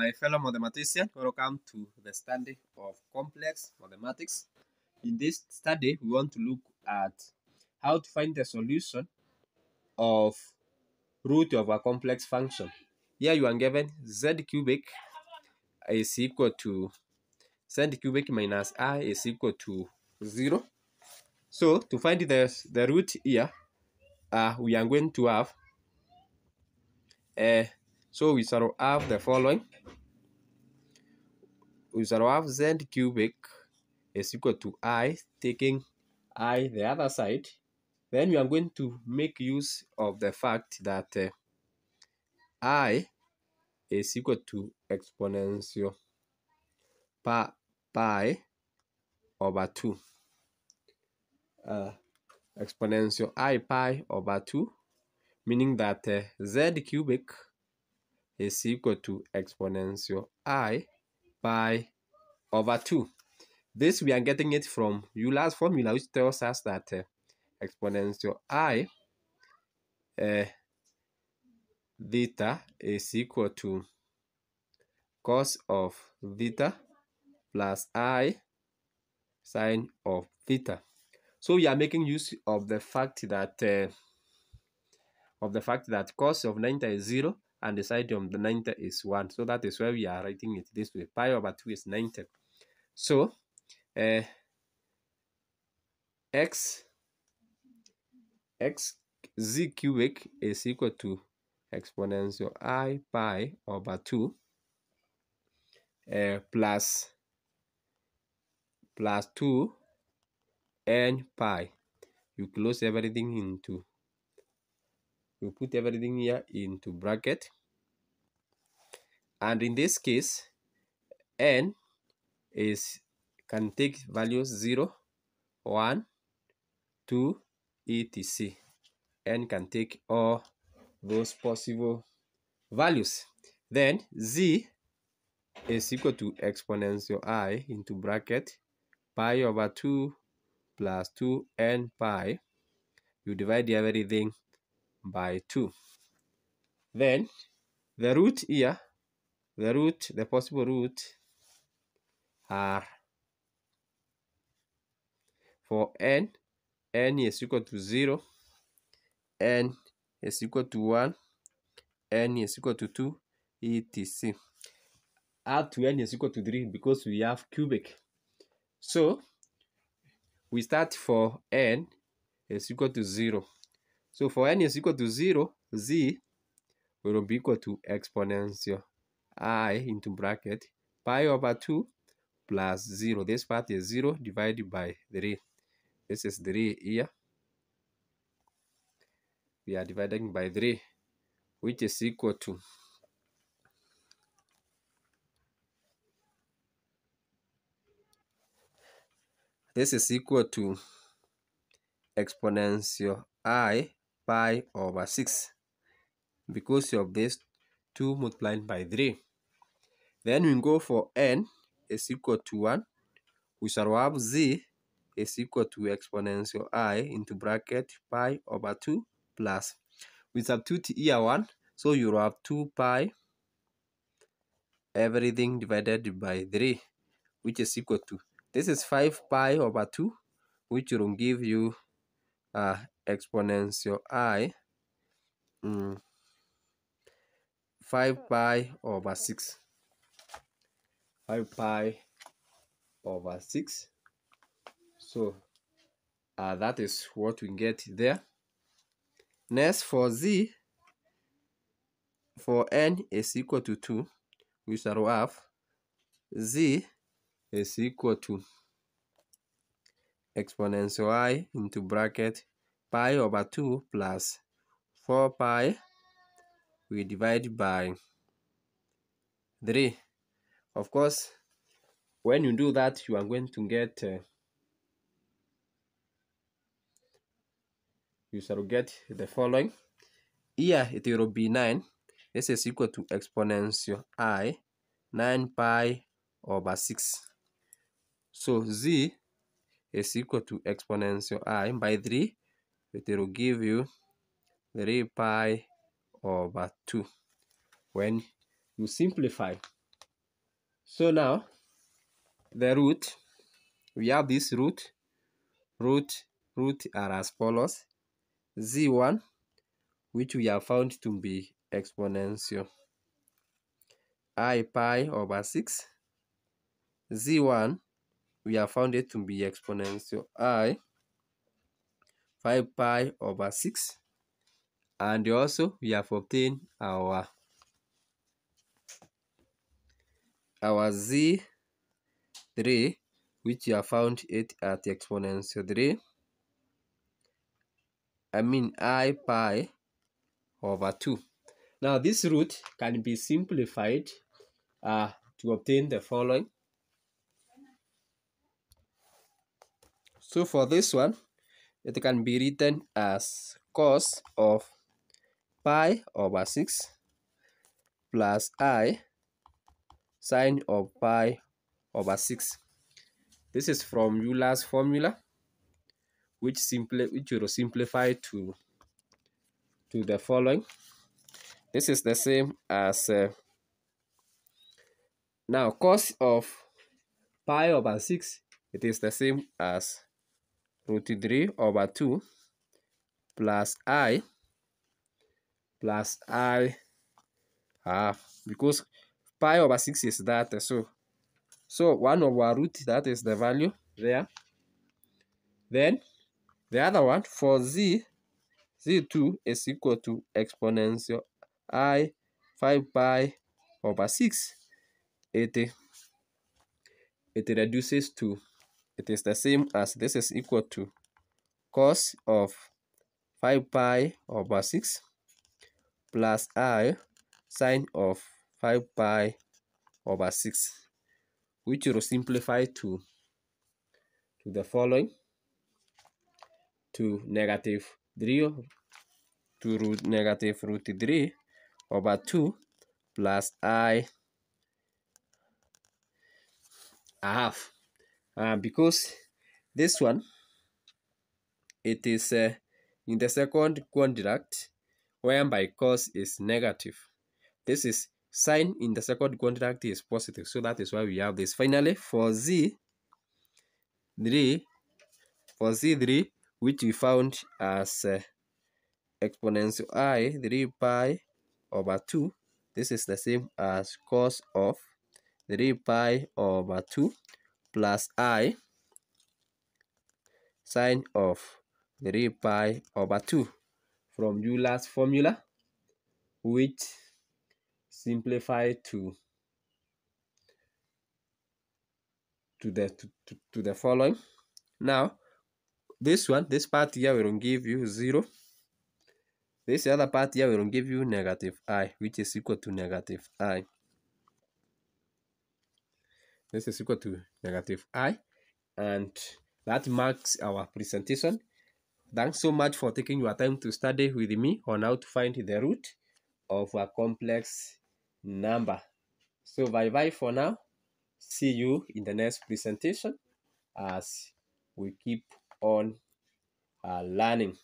My fellow mathematicians, welcome to the study of complex mathematics. In this study, we want to look at how to find the solution of root of a complex function. Here you are given z cubic is equal to z cubic minus I is equal to 0. So to find the root here, we are going to have so we shall have the following. We shall have z cubic is equal to I, taking I the other side. Then we are going to make use of the fact that I is equal to exponential pi over 2. Exponential I pi over 2, meaning that z cubic is equal to exponential I pi over 2. This we are getting it from Euler's formula, which tells us that exponential I theta is equal to cos of theta plus I sine of theta. So we are making use of the fact that cos of 90 is 0 and the sine of the 90 is 1. So that is why we are writing it this way. Pi over 2 is 90. So z cubic is equal to exponential I pi over 2 plus 2 n pi. You close everything into, you put everything here into bracket, and in this case n can take values 0, 1, 2, etc. N can take all those possible values. Then z is equal to exponential I into bracket pi over 2 plus 2n pi. You divide everything by 2. Then the root here, the possible root are for n is equal to 0, n is equal to 1, n is equal to 2, etc. Add to n is equal to 3 because we have cubic. So we start for n is equal to 0. So for n is equal to 0, z will be equal to exponential I into bracket pi over 2 plus 0. This part is 0 divided by 3. This is 3 here. We are dividing by 3, which is equal to exponential I pi over 6 because of this 2 multiplied by 3. Then we go for n is equal to 1. We shall have z is equal to exponential I into bracket pi over 2 plus, we substitute here 1, so you have 2 pi everything divided by 3, which is equal to, this is 5 pi over 2, which will give you exponential I 5 pi over 6. 5 pi over 6. So that is what we get there. Next, for z, for n is equal to 2, we shall have z is equal to exponential I into bracket pi over 2 plus 4 pi. We divide by 3. Of course, when you do that, you are going to get you shall get the following. Here it will be 9. This is equal to exponential I 9 pi over 6. So z is equal to exponential I by 3. It will give you 3 pi over 2. When you simplify, So now the root, we have this root are as follows: z1, which we have found to be exponential I pi over 6. z1, we have found it to be exponential I 5 pi over 6. And also we have obtained our z3, which we have found it at exponential 3. I pi over 2. Now this root can be simplified to obtain the following. So for this one, it can be written as cos of pi over 6 plus I sine of pi over 6. This is from Euler's formula, which will simplify to the following. This is the same as now cos of pi over 6. It is the same as root 3 over 2 plus I half, because pi over 6 is that. So 1 over root, that is the value there. Then the other one for z2 is equal to exponential I 5 pi over 6. It reduces to, it is the same as, this is equal to cos of 5 pi over 6 plus I sine of 5 pi over 6, which will simplify to the following, to negative 3 to negative root 3 over 2 plus I half. Because this one, it is in the second quadrant, whereby cos is negative. This is sine in the second quadrant is positive, so that is why we have this. Finally, for z3, which we found as exponential I 3 pi over 2, this is the same as cos of 3 pi over 2 plus I sine of 3 pi over 2 from Euler's formula, which simplify to the following. Now this part here will give you 0. This other part here will give you negative I, which is equal to negative I. This is equal to negative I, and that marks our presentation. Thanks so much for taking your time to study with me on how to find the root of a complex number. So bye-bye for now. See you in the next presentation as we keep on learning.